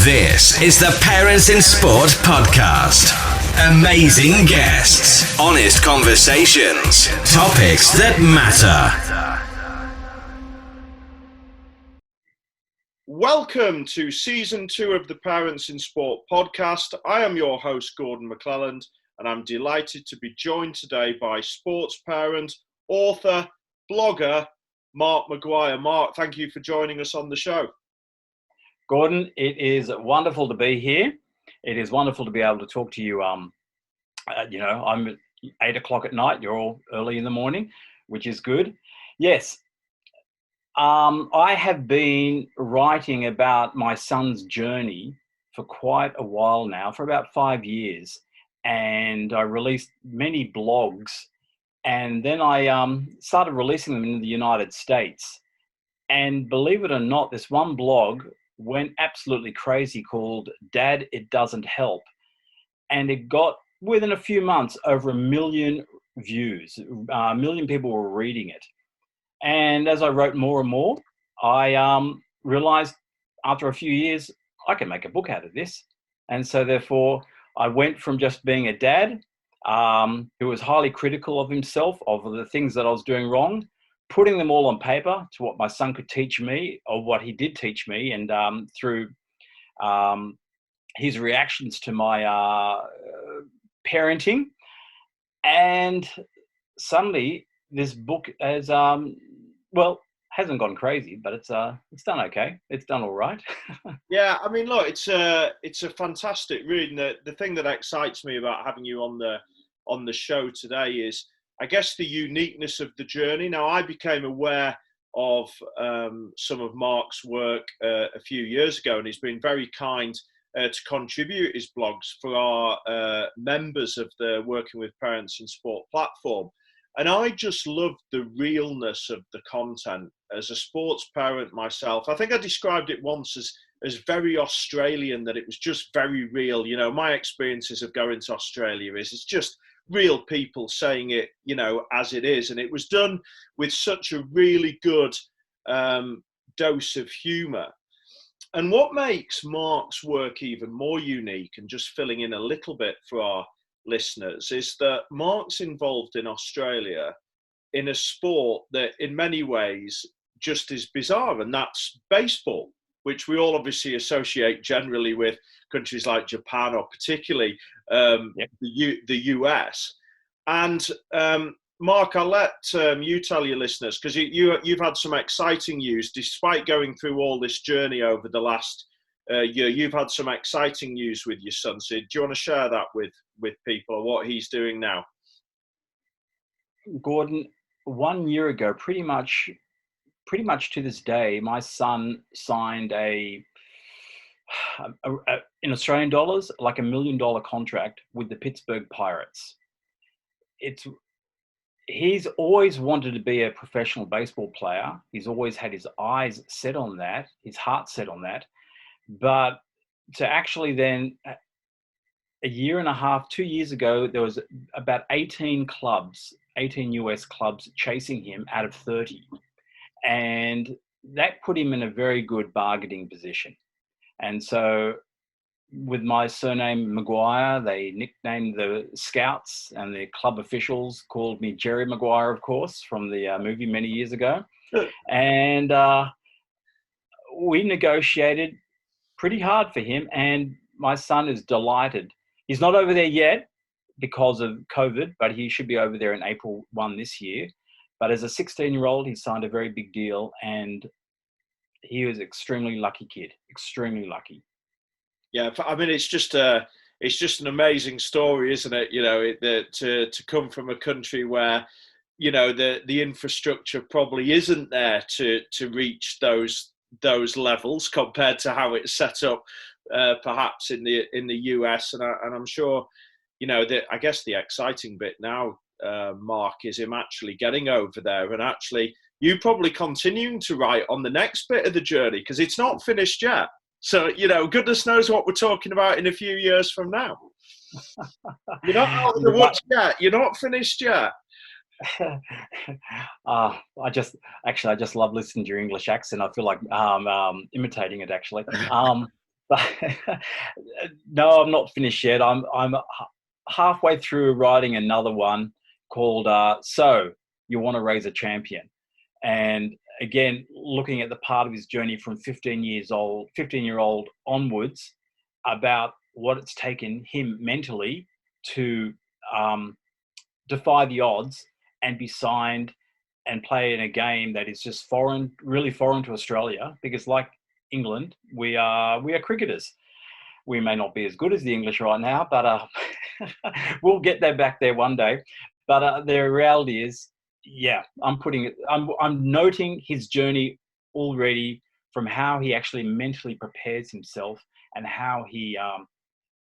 This is the Parents in Sport podcast. Amazing guests, honest conversations, topics that matter. Welcome to Season 2 of the Parents in Sport podcast. I am your host, Gordon MacLelland, and I'm delighted to be joined today by sports parent, author, blogger, Mark Maguire. Mark, thank you for joining us on the show. Gordon, it is wonderful to be here. It is wonderful to be able to talk to you. I'm at 8 o'clock at night. You're all early in the morning, which is good. Yes. I have been writing about my son's journey for quite a while now, for about 5 years. And I released many blogs. And then I started releasing them in the United States. And believe it or not, this one blog went absolutely crazy called Dad, It Doesn't Help. And it got, within a few months, over 1 million views. 1 million people were reading it. And as I wrote more and more, I realized after a few years, I can make a book out of this. And so therefore, I went from just being a dad who was highly critical of himself, of the things that I was doing wrong, putting them all on paper to what my son could teach me, or what he did teach me, and through his reactions to my parenting. And suddenly this book has, hasn't gone crazy, but it's done okay. It's done all right. Yeah, I mean, look, it's a fantastic read. And the thing that excites me about having you on the show today is, I guess, the uniqueness of the journey. Now, I became aware of some of Mark's work a few years ago, and he's been very kind to contribute his blogs for our members of the Working with Parents in Sport platform. And I just love the realness of the content. As a sports parent myself, I think I described it once as very Australian, that it was just very real. You know, my experiences of going to Australia is it's just real people saying it, you know, as it is. And it was done with such a really good dose of humour. And what makes Mark's work even more unique, and just filling in a little bit for our listeners, is that Mark's involved in Australia in a sport that in many ways just is bizarre, and that's baseball, which we all obviously associate generally with countries like Japan, or particularly the US. And Mark, I'll let you tell your listeners, because you've had some exciting news, despite going through all this journey over the last year. You've had some exciting news with your son. So do you want to share that with people, or what he's doing now? Gordon, 1 year ago, pretty much to this day, my son signed in Australian dollars, like $1 million contract with the Pittsburgh Pirates. He's always wanted to be a professional baseball player. He's always had his eyes set on that, his heart set on that. But to actually then, a year and a half, 2 years ago, there was about 18 US clubs chasing him out of 30. And that put him in a very good bargaining position. And so with my surname Maguire, they nicknamed the scouts, and the club officials called me Jerry Maguire, of course, from the movie many years ago. And we negotiated pretty hard for him, and my son is delighted. He's not over there yet because of COVID, but he should be over there in April 1 this year. But as a 16-year-old, he signed a very big deal, and he was extremely lucky kid, extremely lucky. Yeah, I mean, it's just an amazing story, isn't it? You know, to come from a country where, you know, the infrastructure probably isn't there to reach those levels compared to how it's set up, perhaps in the US, and I'm sure, you know, that I guess the exciting bit now, Mark, is him actually getting over there, and actually you probably continuing to write on the next bit of the journey, because it's not finished yet. So, you know, goodness knows what we're talking about in a few years from now. You're not out of the woods yet. You're not finished yet. I just love listening to your English accent. I feel like imitating it, actually. But no, I'm not finished yet. I'm halfway through writing another one called "So You Want to Raise a Champion," and again, looking at the part of his journey from 15-year-old onwards, about what it's taken him mentally to defy the odds and be signed and play in a game that is just foreign, really foreign to Australia, because like England, we are cricketers. We may not be as good as the English right now, but we'll get there back there one day. But the reality is, yeah, I'm noting his journey already, from how he actually mentally prepares himself and how he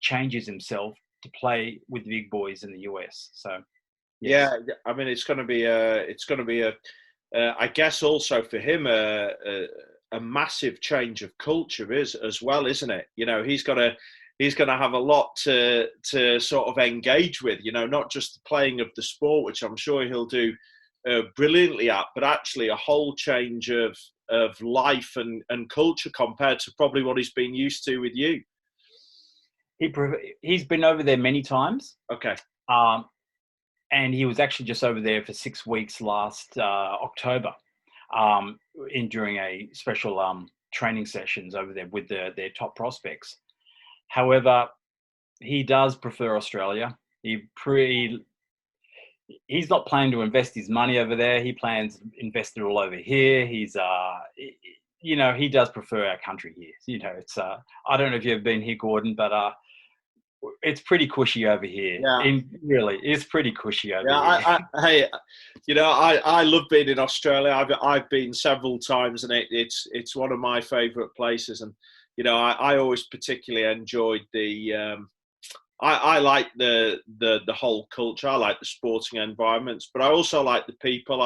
changes himself to play with the big boys in the US. So, yes. Yeah, I mean, it's going to be a, I guess also for him a massive change of culture as well, isn't it? You know, he's going to have a lot to sort of engage with. You know, not just the playing of the sport, which I'm sure he'll do brilliantly at, but actually a whole change of life and culture compared to probably what he's been used to with you. He's been over there many times. Okay. And he was actually just over there for 6 weeks last October, during a special training sessions over there with their top prospects. However, he does prefer Australia. He's not planning to invest his money over there. He plans to invest it all over here. He's he does prefer our country here. You know, it's I don't know if you've been here, Gordon, but it's pretty cushy over here. Yeah. Really, it's pretty cushy over here. I love being in Australia. I've been several times, and it's one of my favourite places. And you know, I always particularly enjoyed the. I like the whole culture. I like the sporting environments, but I also like the people.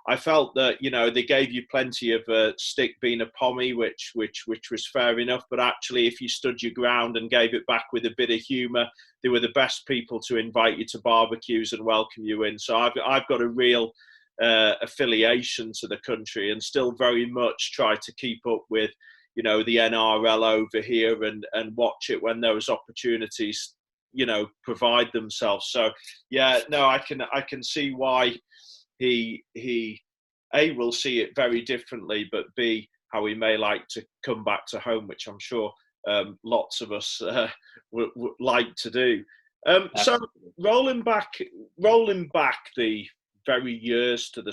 I felt that, you know, they gave you plenty of stick being a pommy, which was fair enough. But actually, if you stood your ground and gave it back with a bit of humour, they were the best people to invite you to barbecues and welcome you in. So I've got a real affiliation to the country, and still very much try to keep up with, you know, the NRL over here and watch it when those opportunities, you know, provide themselves. So yeah, no, I can see why he A, will see it very differently, but B, how he may like to come back to home, which I'm sure lots of us would like to do. So rolling back the very years to the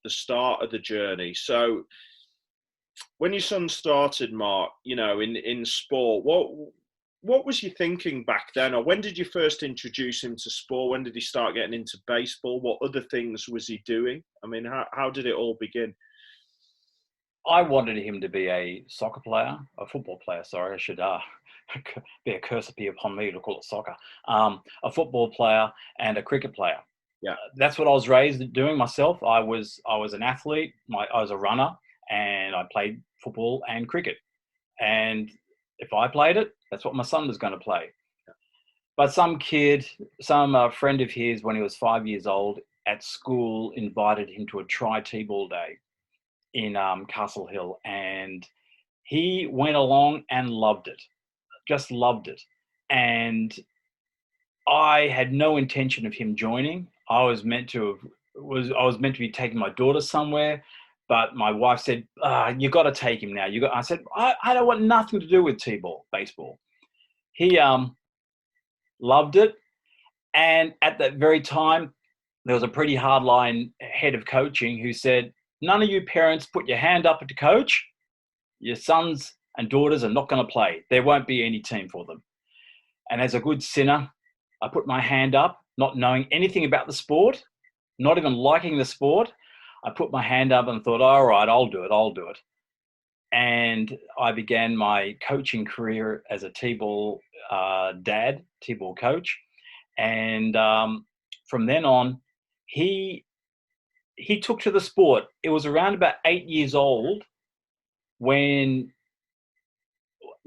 start of the journey. So when your son started, Mark, you know, in sport, what was you thinking back then? Or when did you first introduce him to sport? When did he start getting into baseball? What other things was he doing? I mean, how did it all begin? I wanted him to be a football player, sorry. I should be a curse be upon me to call it soccer. A football player and a cricket player. Yeah. That's what I was raised doing myself. I was an athlete. I was a runner, and I played football and cricket. And if I played it, that's what my son was going to play. But some friend of his, when he was 5 years old, at school, invited him to a tri-T-ball day in Castle Hill. And he went along and loved it, just loved it. And I had no intention of him joining. I was meant to be taking my daughter somewhere. But my wife said, you got to take him now. I said, I don't want nothing to do with T-ball, baseball. He loved it. And at that very time, there was a pretty hardline head of coaching who said, none of you parents put your hand up at the coach. Your sons and daughters are not going to play. There won't be any team for them. And as a good sinner, I put my hand up, not knowing anything about the sport, not even liking the sport. I put my hand up and thought, all right, I'll do it. And I began my coaching career as a T-ball T-ball coach. And from then on, he took to the sport. It was around about 8 years old when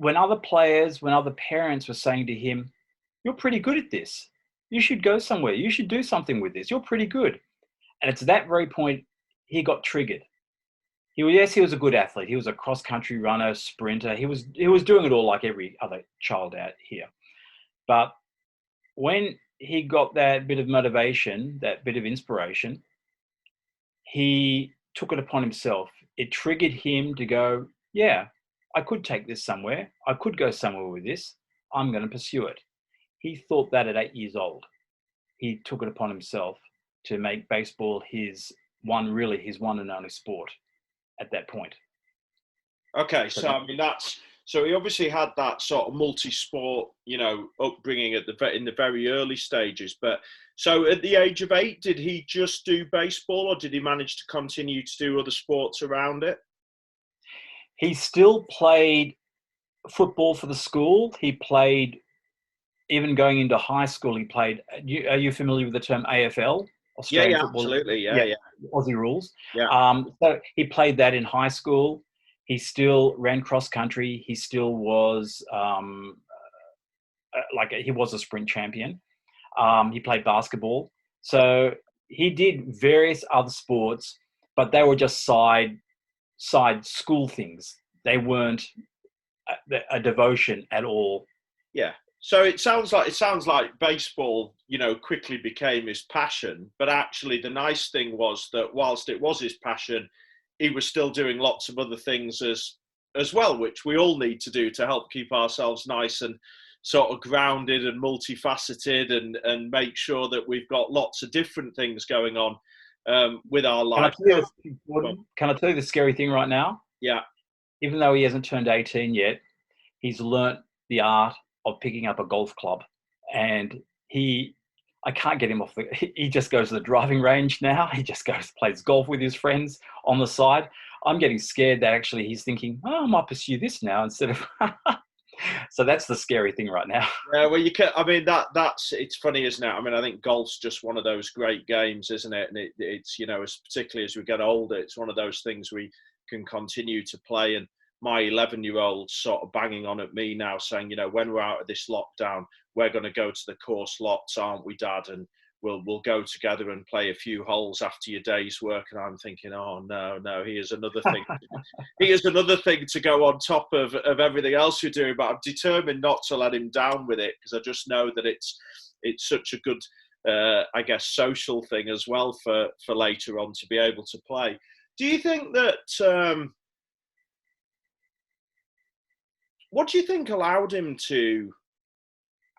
other players, when other parents were saying to him, you're pretty good at this. You should go somewhere. You should do something with this. You're pretty good. And it's that very point he got triggered. He was a good athlete. He was a cross-country runner, sprinter. He was doing it all like every other child out here. But when he got that bit of motivation, that bit of inspiration, he took it upon himself. It triggered him to go, yeah, I could take this somewhere. I could go somewhere with this. I'm going to pursue it. He thought that at 8 years old. He took it upon himself to make baseball his one and only sport at that point. Okay, so I mean so he obviously had that sort of multi-sport, upbringing in the very early stages. But so at the age of 8, did he just do baseball, or did he manage to continue to do other sports around it? He still played football for the school. He played, even going into high school, he played. Are you familiar with the term AFL? Australian football? Absolutely, yeah. Aussie rules. Yeah. So he played that in high school. He still ran cross country. He still was he was a sprint champion. He played basketball. So he did various other sports, but they were just side school things. They weren't a devotion at all. Yeah. So it sounds like baseball, quickly became his passion. But actually, the nice thing was that whilst it was his passion, he was still doing lots of other things as well, which we all need to do to help keep ourselves nice and sort of grounded and multifaceted, and make sure that we've got lots of different things going on with our life. Can I tell you the scary thing right now? Yeah. Even though he hasn't turned 18 yet, he's learnt the art of picking up a golf club, and I can't get him off he just goes to the driving range now. He just plays golf with his friends on the side. I'm getting scared that actually he's thinking, I might pursue this now instead of, so that's the scary thing right now. Yeah, well, it's funny, isn't it? I mean, I think golf's just one of those great games, isn't it? And it's, particularly as we get older, it's one of those things we can continue to play. And my 11-year-old sort of banging on at me now saying, when we're out of this lockdown, we're going to go to the course lots, aren't we, Dad? And we'll go together and play a few holes after your day's work. And I'm thinking, oh no, here's another thing. Here's another thing to go on top of everything else you're doing. But I'm determined not to let him down with it, because I just know that it's such a good, social thing as well for later on to be able to play. Do you think that? What do you think allowed him to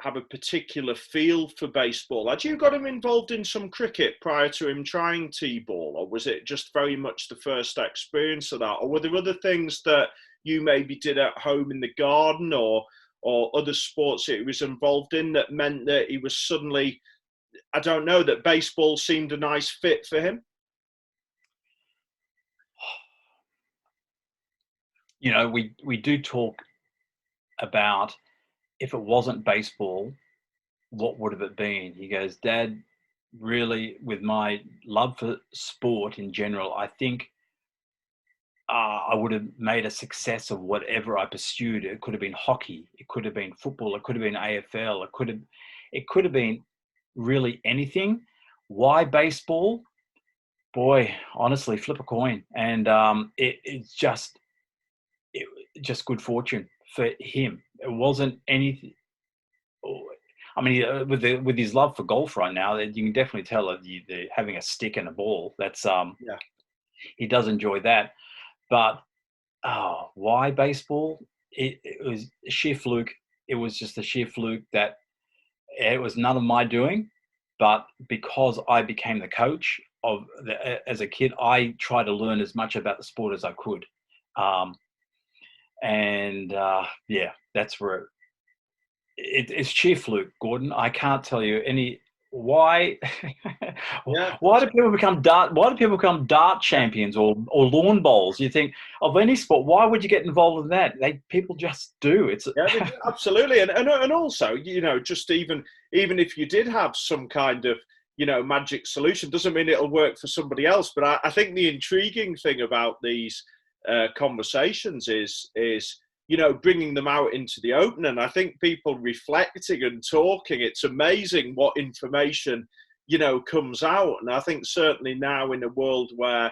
have a particular feel for baseball? Had you got him involved in some cricket prior to him trying T-ball, or was it just very much the first experience of that? Or were there other things that you maybe did at home in the garden, or other sports that he was involved in that meant that he was suddenly, I don't know, that baseball seemed a nice fit for him? We do talk about, if it wasn't baseball, what would have it been? He goes, Dad, really, with my love for sport in general, I think I would have made a success of whatever I pursued. It could have been hockey, it could have been football, it could have been AFL, it could have been really anything. Why baseball? Boy, honestly, flip a coin. And it's just good fortune for him. It wasn't anything. I mean, with his love for golf right now, you can definitely tell that having a stick and a ball. That's he does enjoy that. But why baseball? It was a sheer fluke. It was just a sheer fluke that it was none of my doing. But because I became the coach as a kid, I tried to learn as much about the sport as I could. That's where it's sheer fluke, Gordon. I can't tell you why. Why do people become dart champions or lawn bowls? You think of any sport, why would you get involved in that? People just do. Absolutely, and also, just even if you did have some kind of magic solution, doesn't mean it'll work for somebody else. But I think the intriguing thing about these conversations is bringing them out into the open. And I think people reflecting and talking, it's amazing what information comes out. And I think certainly now, in a world where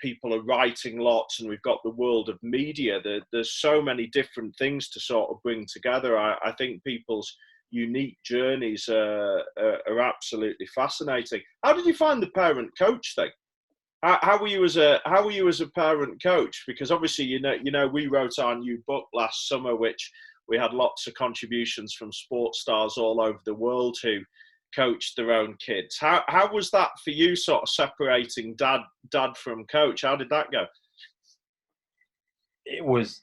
people are writing lots, and we've got the world of media. There's so many different things to sort of bring together. I think people's unique journeys are absolutely fascinating. How did you find the parent coach thing? How were you as a parent coach? Because obviously, we wrote our new book last summer, which we had lots of contributions from sports stars all over the world who coached their own kids. How was that for you, sort of separating dad from coach? How did that go? It was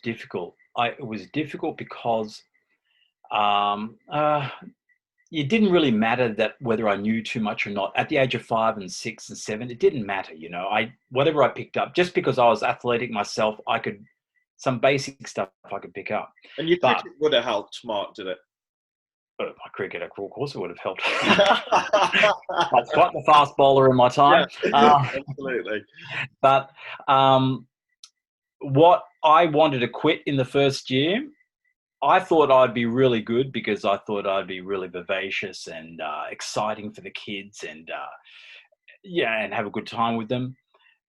difficult. It was difficult because it didn't really matter that whether I knew too much or not. At the age of 5 and 6 and 7, it didn't matter. Whatever I picked up, just because I was athletic myself, some basic stuff I could pick up. And you think it would have helped, Mark, did it? My cricket, of course, it would have helped. I was quite the fast bowler in my time. Yeah, absolutely. But what I wanted to quit in the first year, I thought I'd be really good because I thought I'd be really vivacious and exciting for the kids and have a good time with them.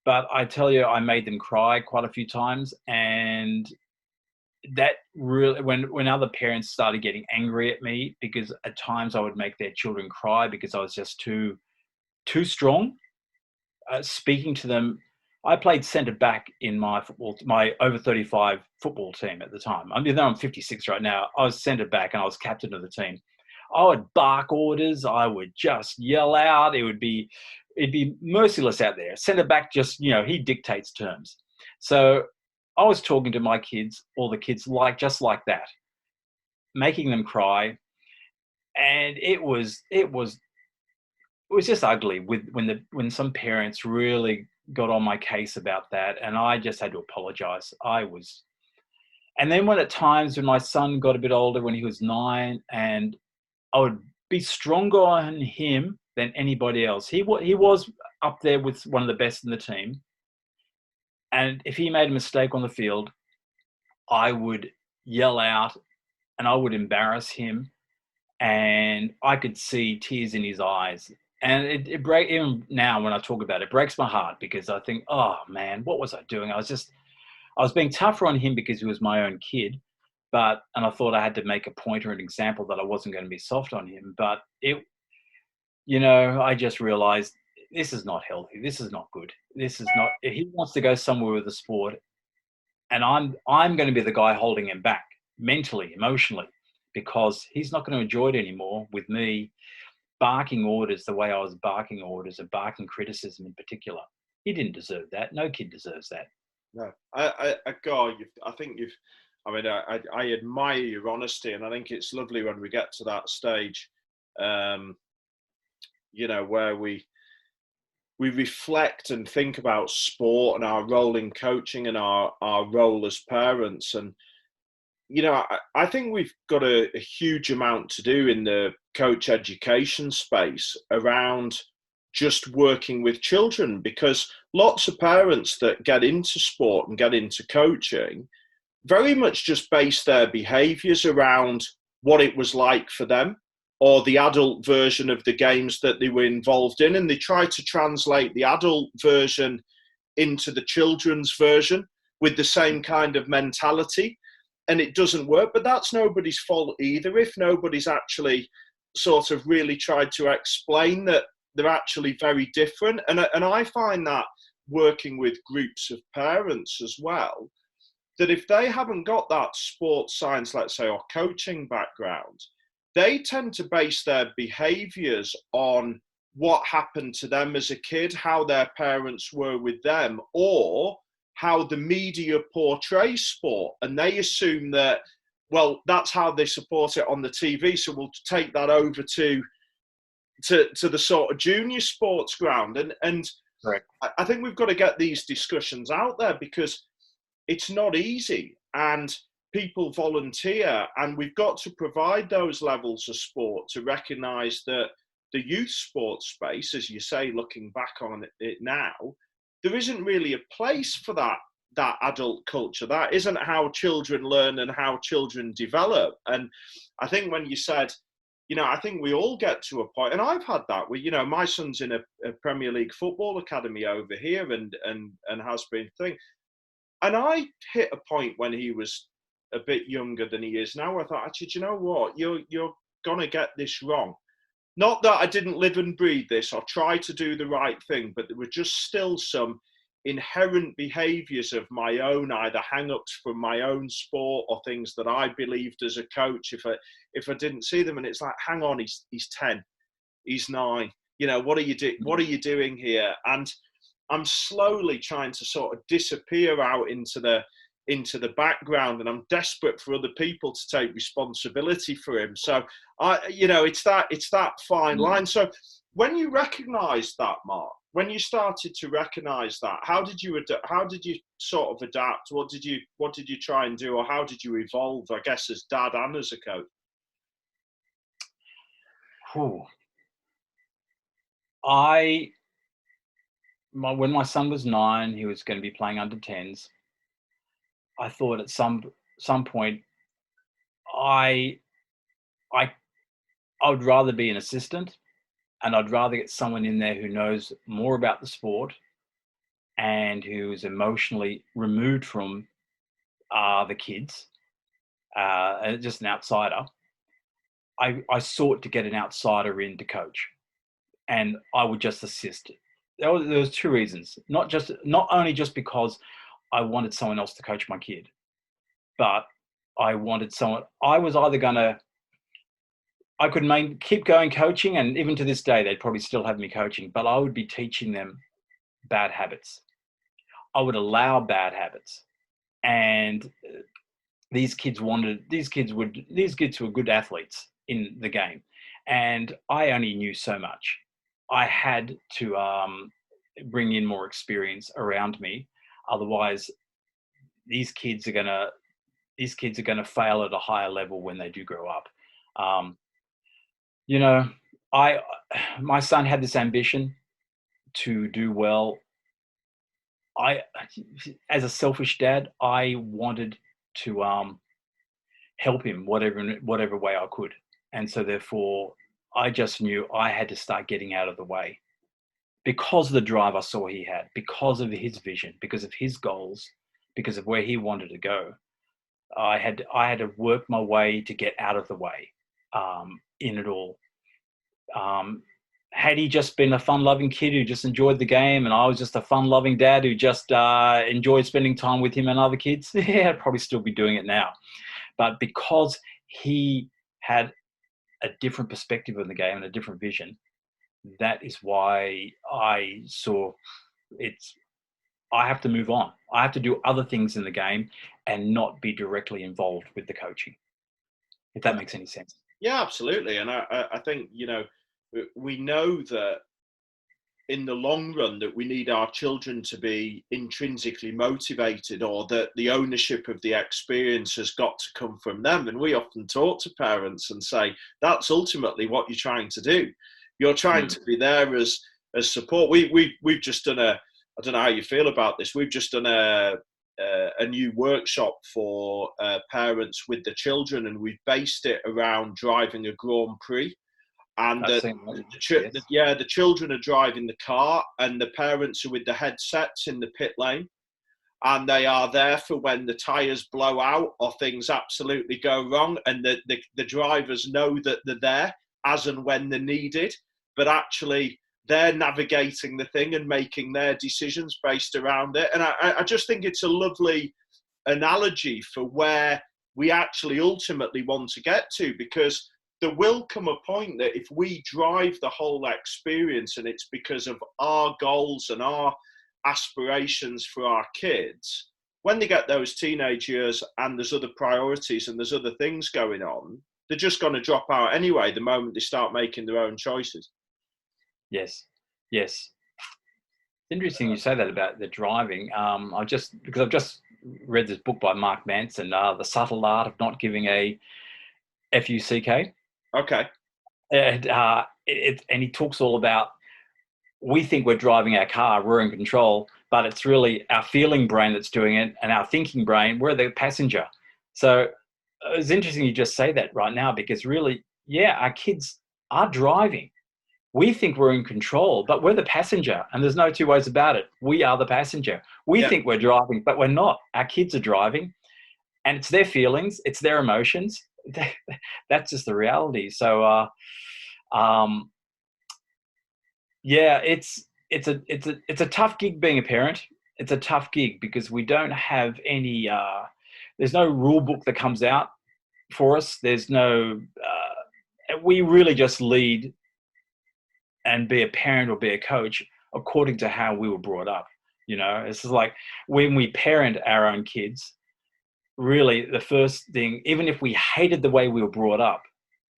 But I tell you, I made them cry quite a few times, and that really, when other parents started getting angry at me because at times I would make their children cry because I was just too strong, speaking to them. I played centre back in my over 35 football team at the time. I mean, though I'm 56 right now, I was centre back and I was captain of the team. I would bark orders. I would just yell out. It'd be merciless out there. Centre back just, he dictates terms. So I was talking to my kids, all the kids, just like that, making them cry, and it was just ugly when some parents really got on my case about that, and I just had to apologize. And then at times when my son got a bit older, when he was 9, and I would be stronger on him than anybody else. He was up there with one of the best in the team. And if he made a mistake on the field, I would yell out and I would embarrass him, and I could see tears in his eyes. And it breaks, even now when I talk about it, it breaks my heart because I think, oh man, what was I doing? I was being tougher on him because he was my own kid, and I thought I had to make a point or an example that I wasn't going to be soft on him. But I just realized this is not healthy. This is not good. This is not, if he wants to go somewhere with the sport, and I'm going to be the guy holding him back mentally, emotionally, because he's not going to enjoy it anymore with me barking orders the way I was barking orders and barking criticism in particular. He didn't deserve that. No kid deserves that. No, I admire your honesty, and I think it's lovely when we get to that stage, where we reflect and think about sport and our role in coaching and our role as parents. And I think we've got a huge amount to do in the coach education space around just working with children, because lots of parents that get into sport and get into coaching very much just base their behaviours around what it was like for them or the adult version of the games that they were involved in, and they try to translate the adult version into the children's version with the same kind of mentality. And it doesn't work, but that's nobody's fault either if nobody's actually sort of really tried to explain that they're actually very different. And I find that working with groups of parents as well, that if they haven't got that sports science, let's say, or coaching background, they tend to base their behaviours on what happened to them as a kid, how their parents were with them, or how the media portrays sport, and they assume that, well, that's how they support it on the TV, so we'll take that over to the sort of junior sports ground. And right. I think we've got to get these discussions out there because it's not easy, and people volunteer, and we've got to provide those levels of sport to recognise that the youth sports space, as you say, looking back on it now, there isn't really a place for that adult culture. That isn't how children learn and how children develop. And I think when you said I think we all get to a point, and I've had that. My son's in a Premier League football academy over here, and has been thing. And I hit a point when he was a bit younger than he is now. I thought, actually, do you know what? You're gonna get this wrong. Not that I didn't live and breathe this or try to do the right thing, but there were just still some inherent behaviours of my own, either hang-ups from my own sport or things that I believed as a coach if I didn't see them. And it's like, hang on, he's 10, he's 9. What are you doing here? And I'm slowly trying to sort of disappear out into the background, and I'm desperate for other people to take responsibility for him. So it's that fine line. So when you recognised that, Mark, when you started to recognise that, how did you sort of adapt? What did you try and do, or how did you evolve, I guess, as dad and as a coach? When my son was 9, he was going to be playing under 10s. I thought at some point, I would rather be an assistant, and I'd rather get someone in there who knows more about the sport and who is emotionally removed from the kids, just an outsider. I sought to get an outsider in to coach, and I would just assist. There was 2 reasons. Not only just because I wanted someone else to coach my kid, but I wanted someone. I was either I could keep going coaching, and even to this day, they'd probably still have me coaching, but I would be teaching them bad habits. I would allow bad habits, and these kids were good athletes in the game, and I only knew so much. I had to bring in more experience around me. Otherwise, these kids are gonna fail at a higher level when they do grow up. My son had this ambition to do well. As a selfish dad, I wanted to help him whatever way I could, and so therefore, I just knew I had to start getting out of the way. Because of the drive I saw he had, because of his vision, because of his goals, because of where he wanted to go, I had to work my way to get out of the way in it all. Had he just been a fun-loving kid who just enjoyed the game, and I was just a fun-loving dad who just enjoyed spending time with him and other kids, yeah, I'd probably still be doing it now. But because he had a different perspective on the game and a different vision, that is why I saw I have to move on. I have to do other things in the game and not be directly involved with the coaching, if that makes any sense. Yeah, absolutely. And I think, we know that in the long run that we need our children to be intrinsically motivated, or that the ownership of the experience has got to come from them. And we often talk to parents and say, that's ultimately what you're trying to do. You're trying to be there as support. We've just done I don't know how you feel about this. We've just done a new workshop for parents with the children, and we've based it around driving a Grand Prix. And the children are driving the car, and the parents are with the headsets in the pit lane, and they are there for when the tyres blow out or things absolutely go wrong, and the drivers know that they're there as and when they're needed, but actually they're navigating the thing and making their decisions based around it. And I just think it's a lovely analogy for where we actually ultimately want to get to, because there will come a point that if we drive the whole experience and it's because of our goals and our aspirations for our kids, when they get those teenage years and there's other priorities and there's other things going on, they're just going to drop out anyway the moment they start making their own choices. Yes. It's interesting you say that about the driving. I've just read this book by Mark Manson, The Subtle Art of Not Giving a FUCK. Okay. And he talks all about, we think we're driving our car, we're in control, but it's really our feeling brain that's doing it, and our thinking brain, we're the passenger. So it's interesting you just say that right now, because really yeah, our kids are driving. We think we're in control, but we're the passenger, and there's no two ways about it. We are the passenger. We think we're driving, but we're not. Our kids are driving, and it's their feelings, it's their emotions. That's just the reality. So, yeah, it's a tough gig being a parent. It's a tough gig because we don't have any. There's no rule book that comes out for us. There's no. We really just lead and be a parent or be a coach according to how we were brought up. You know, it's just like when we parent our own kids, really the first thing, even if we hated the way we were brought up,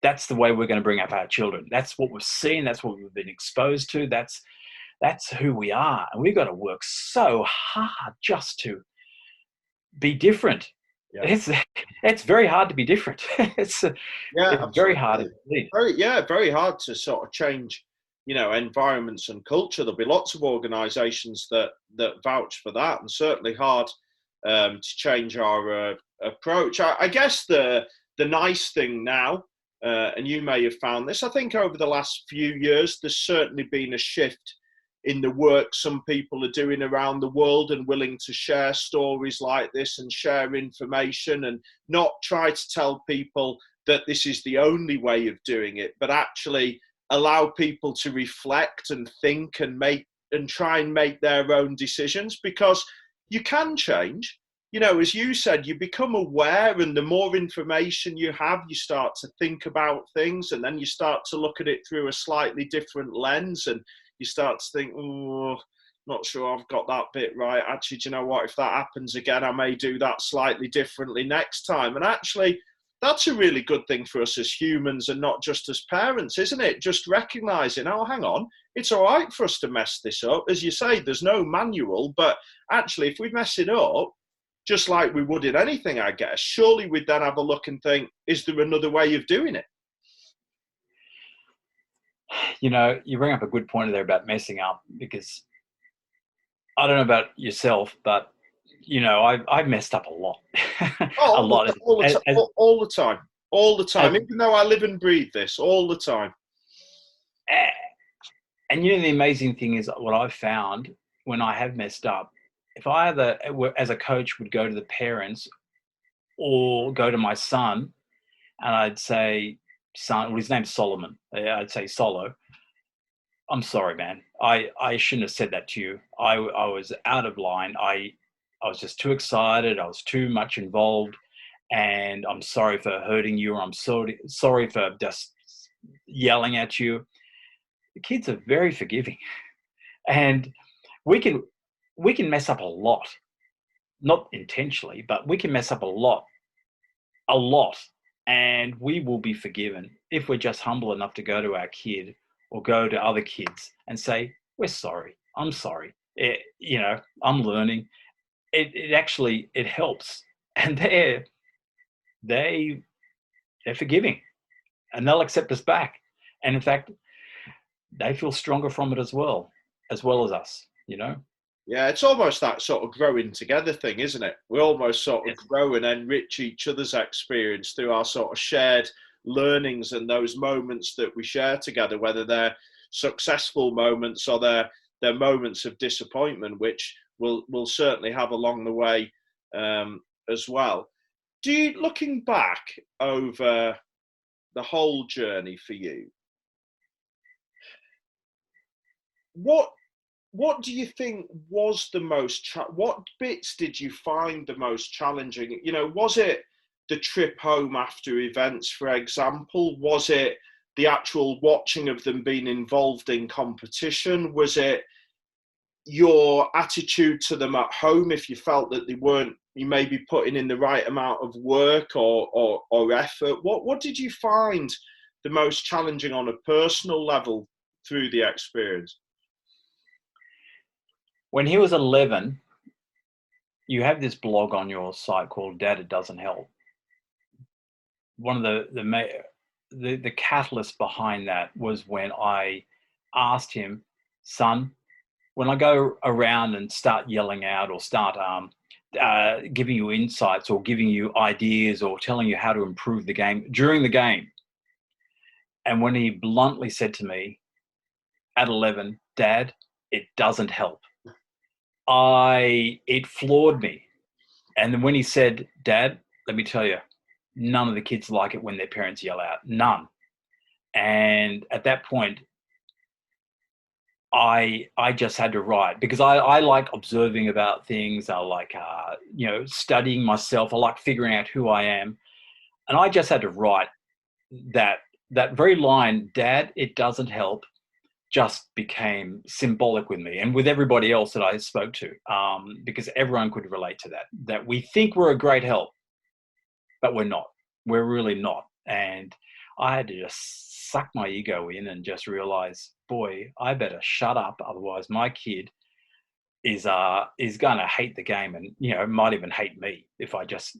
that's the way we're going to bring up our children. That's what we've seen. That's what we've been exposed to. That's who we are. And we've got to work so hard just to be different. Yeah. It's very hard to be different. It's very hard. Very hard to sort of change, you know, environments and culture. There'll be lots of organisations that vouch for that, and certainly hard to change our approach. I guess the nice thing now, and you may have found this, I think over the last few years, there's certainly been a shift in the work some people are doing around the world and willing to share stories like this and share information and not try to tell people that this is the only way of doing it, but actually allow people to reflect and think and try and make their own decisions, because you can change. You know, as you said, you become aware, and the more information you have, you start to think about things, and then you start to look at it through a slightly different lens, and you start to think, oh, not sure I've got that bit right. Actually, do you know what? If that happens again, I may do that slightly differently next time. And actually, that's a really good thing for us as humans and not just as parents, isn't it? Just recognising, oh, hang on, it's all right for us to mess this up. As you say, there's no manual, but actually, if we mess it up, just like we would in anything, I guess, surely we'd then have a look and think, is there another way of doing it? You know, you bring up a good point there about messing up, because I don't know about yourself, but, you know, I've messed up a lot. All the time, even though I live and breathe this all the time. And, you know, the amazing thing is what I've found when I have messed up, if I either, as a coach, would go to the parents or go to my son, and I'd say, son, well, his name's Solomon. I'd say, Solo, I'm sorry, man. I shouldn't have said that to you. I was out of line. I was just too excited. I was too much involved, and I'm sorry for hurting you, or I'm sorry for just yelling at you. The kids are very forgiving, and we can mess up a lot, not intentionally, but we can mess up a lot, and we will be forgiven if we're just humble enough to go to our kid or go to other kids and say, we're sorry, I'm sorry, you know, I'm learning. It actually helps, and they're forgiving, and they'll accept us back, and in fact, they feel stronger from it as well as us, you know. Yeah, it's almost that sort of growing together thing, isn't it? We almost sort of grow and enrich each other's experience through our sort of shared learnings and those moments that we share together, whether they're successful moments or they're moments of disappointment, which we'll certainly have along the way as well. Do you, looking back over the whole journey for you, what do you think was the most, what bits did you find the most challenging? You know, was it the trip home after events, for example? Was it the actual watching of them being involved in competition? Was it your attitude to them at home, if you felt that you may be putting in the right amount of work or effort? What did you find the most challenging on a personal level through the experience? When he was 11, you have this blog on your site called Dad, It Doesn't Help. One of the catalyst behind that was when I asked him, son, when I go around and start yelling out or start giving you insights or giving you ideas or telling you how to improve the game during the game, And when he bluntly said to me at 11, Dad, it doesn't help, it floored me. And then when he said, Dad, let me tell you, none of the kids like it when their parents yell out. None. And at that point, I just had to write, because I like observing about things. I like, studying myself. I like figuring out who I am. And I just had to write that very line, Dad, it doesn't help, just became symbolic with me and with everybody else that I spoke to, because everyone could relate to that we think we're a great help, but we're not. We're really not. And I had to just suck my ego in and just realize, boy, I better shut up. Otherwise my kid is going to hate the game, and, might even hate me if I just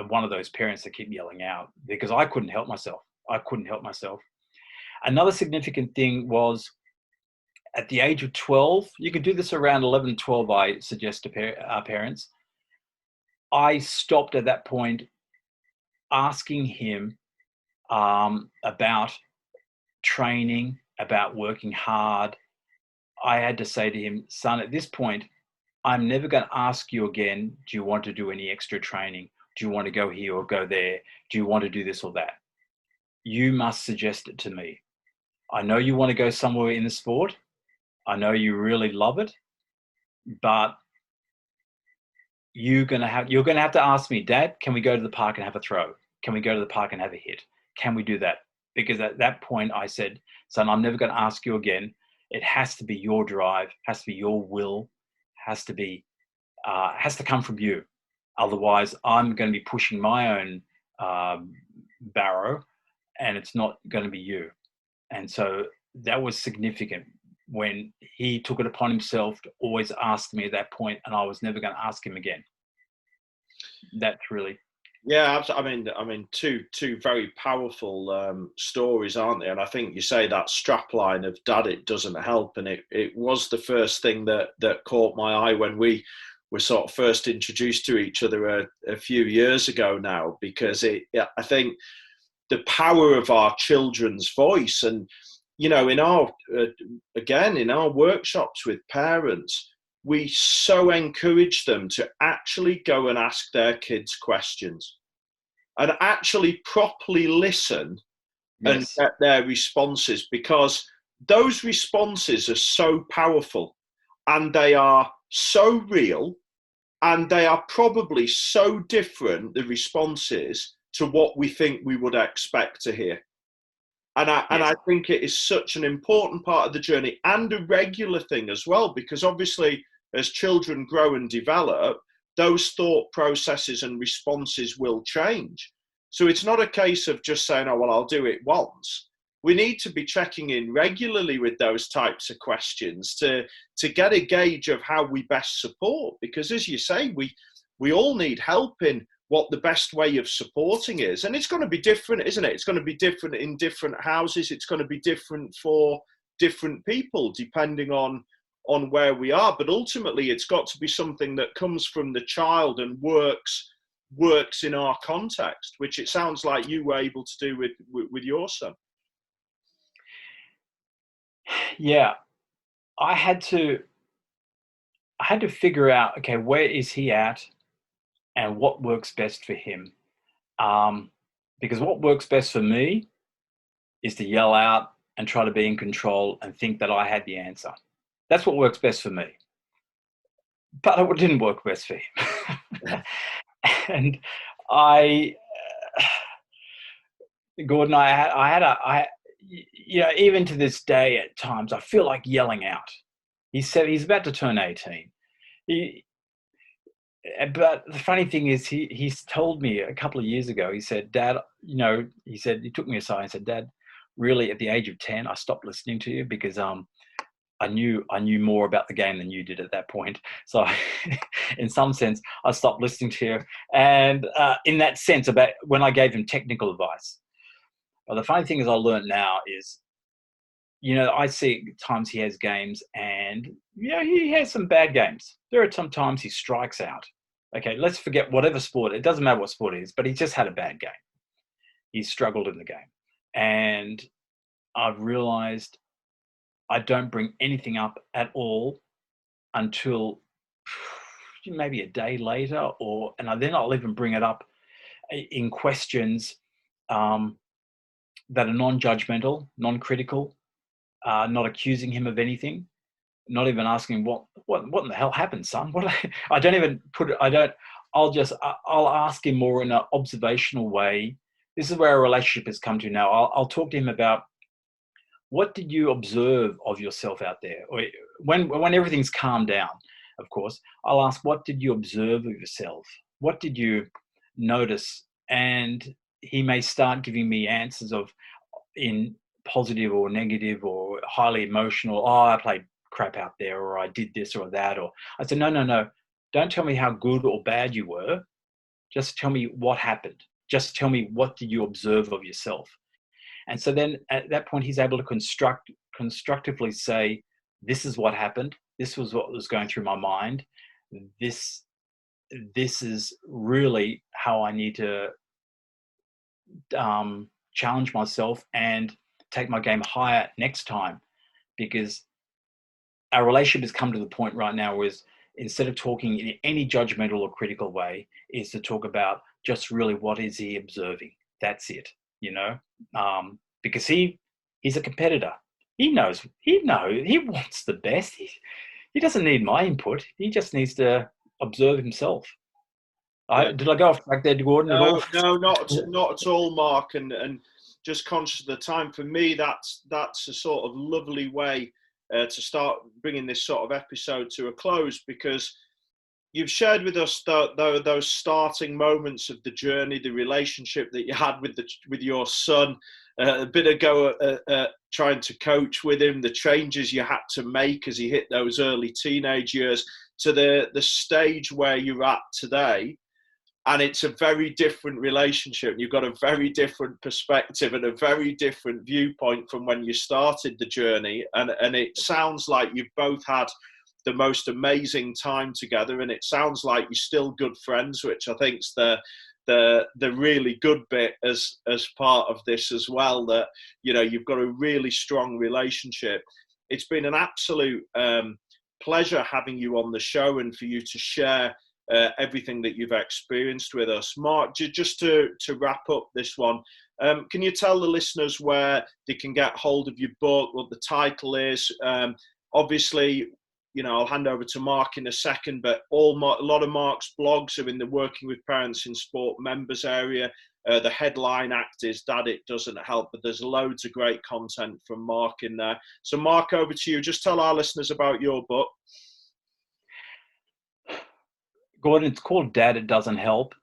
one of those parents that keep yelling out, because I couldn't help myself. Another significant thing was at the age of 12, you can do this around 11, 12, I suggest to our parents. I stopped at that point asking him about training, about working hard. I had to say to him, son, at this point, I'm never going to ask you again, do you want to do any extra training? Do you want to go here or go there? Do you want to do this or that? You must suggest it to me. I know you want to go somewhere in the sport. I know you really love it, but you're going to have to ask me, Dad, can we go to the park and have a throw? Can we go to the park and have a hit? Can we do that? Because at that point I said, son, I'm never going to ask you again. It has to be your drive, has to be your will, has to come from you. Otherwise, I'm going to be pushing my own barrow, and it's not going to be you. And so that was significant when he took it upon himself to always ask me at that point, and I was never going to ask him again. That's really... Yeah, I mean, two very powerful stories, aren't they? And I think you say that strap line of Dad, it doesn't help, and it was the first thing that caught my eye when we were sort of first introduced to each other a few years ago now, because I think the power of our children's voice, and in our workshops with parents, we so encourage them to actually go and ask their kids questions and actually properly listen. Yes. And get their responses, because those responses are so powerful and they are so real, and they are probably so different, the responses, to what we think we would expect to hear. And I think it is such an important part of the journey, and a regular thing as well, because obviously as children grow and develop, those thought processes and responses will change. So it's not a case of just saying, oh, well, I'll do it once. We need to be checking in regularly with those types of questions to get a gauge of how we best support. Because as you say, we all need help in what the best way of supporting is. And it's going to be different, isn't it? It's going to be different in different houses. It's going to be different for different people, depending on where we are. But ultimately, it's got to be something that comes from the child and works in our context, which it sounds like you were able to do with your son. Yeah, I had to figure out, okay, where is he at and what works best for him? Because what works best for me is to yell out and try to be in control and think that I had the answer. That's what works best for me. But it didn't work best for him. And Gordon, even to this day, at times, I feel like yelling out. He said he's about to turn 18. But the funny thing is, he's told me a couple of years ago, he said, Dad, he took me aside and said, Dad, really at the age of 10, I stopped listening to you because I knew more about the game than you did at that point. So in some sense, I stopped listening to you. And in that sense, about when I gave him technical advice. But the funny thing is I learned now is, I see times he has games and, he has some bad games. There are some times he strikes out. Okay, let's forget whatever sport. It doesn't matter what sport it is, but he just had a bad game. He struggled in the game. And I've realized I don't bring anything up at all until maybe a day later, and then I'll even bring it up in questions that are non-judgmental, non-critical, not accusing him of anything, not even asking what in the hell happened, son. I don't even put it. I'll ask him more in an observational way. This is where a relationship has come to now. I'll talk to him about, what did you observe of yourself out there? When everything's calmed down, of course, I'll ask, what did you observe of yourself? What did you notice? And he may start giving me answers in positive or negative or highly emotional. Oh, I played crap out there, or I did this or that. Or I said, no. Don't tell me how good or bad you were. Just tell me what happened. Just tell me, what did you observe of yourself? And so then at that point, he's able to constructively say, this is what happened. This was what was going through my mind. This is really how I need to challenge myself and take my game higher next time, because our relationship has come to the point right now where, instead of talking in any judgmental or critical way, is to talk about just really what is he observing. That's it, because he's a competitor. He knows, he wants the best. He doesn't need my input. He just needs to observe himself. Did I go off track there, Gordon? No, not at all, Mark. And just conscious of the time, for me, that's a sort of lovely way to start bringing this sort of episode to a close, because you've shared with us those starting moments of the journey, the relationship that you had with your son, a bit ago trying to coach with him, the changes you had to make as he hit those early teenage years, to the stage where you're at today. And it's a very different relationship. You've got a very different perspective and a very different viewpoint from when you started the journey. And it sounds like you've both had the most amazing time together. And it sounds like you're still good friends, which I think's the really good bit as part of this as well, that, you've got a really strong relationship. It's been an absolute pleasure having you on the show and for you to share everything that you've experienced with us. Mark, just to wrap up this one, can you tell the listeners where they can get hold of your book, what the title is? Obviously, I'll hand over to Mark in a second, but a lot of Mark's blogs are in the Working with Parents in Sport members area. The headline act is Dad, It Doesn't Help, but there's loads of great content from Mark in there. So Mark, over to you. Just tell our listeners about your book. Gordon, it's called Dad, It Doesn't Help.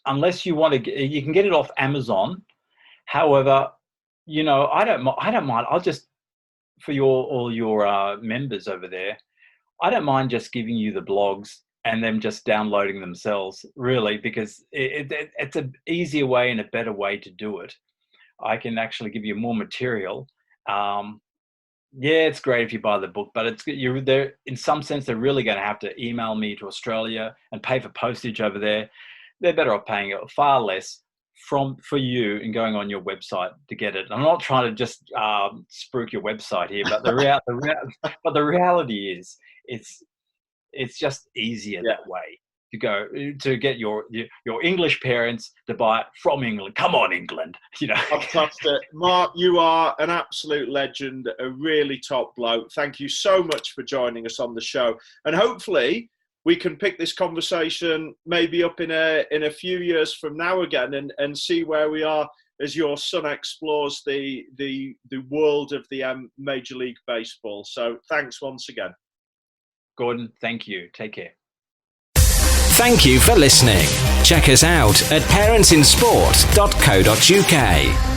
Unless you want to, you can get it off Amazon. However, I don't mind. I'll just, for all your members over there, I don't mind just giving you the blogs and them just downloading themselves, really, because it's an easier way and a better way to do it. I can actually give you more material. Yeah, it's great if you buy the book, but they're in some sense, they're really going to have to email me to Australia and pay for postage over there. They're better off paying far less for you and going on your website to get it. I'm not trying to just spruik your website here, but the reality is it's just easier that way to go to get your English parents to buy it from England. Come on, England. Fantastic. Mark, you are an absolute legend, a really top bloke. Thank you so much for joining us on the show. And hopefully we can pick this conversation maybe up in a few years from now again and see where we are as your son explores the world of the Major League Baseball. So thanks once again. Gordon, thank you. Take care. Thank you for listening. Check us out at parentsinsport.co.uk.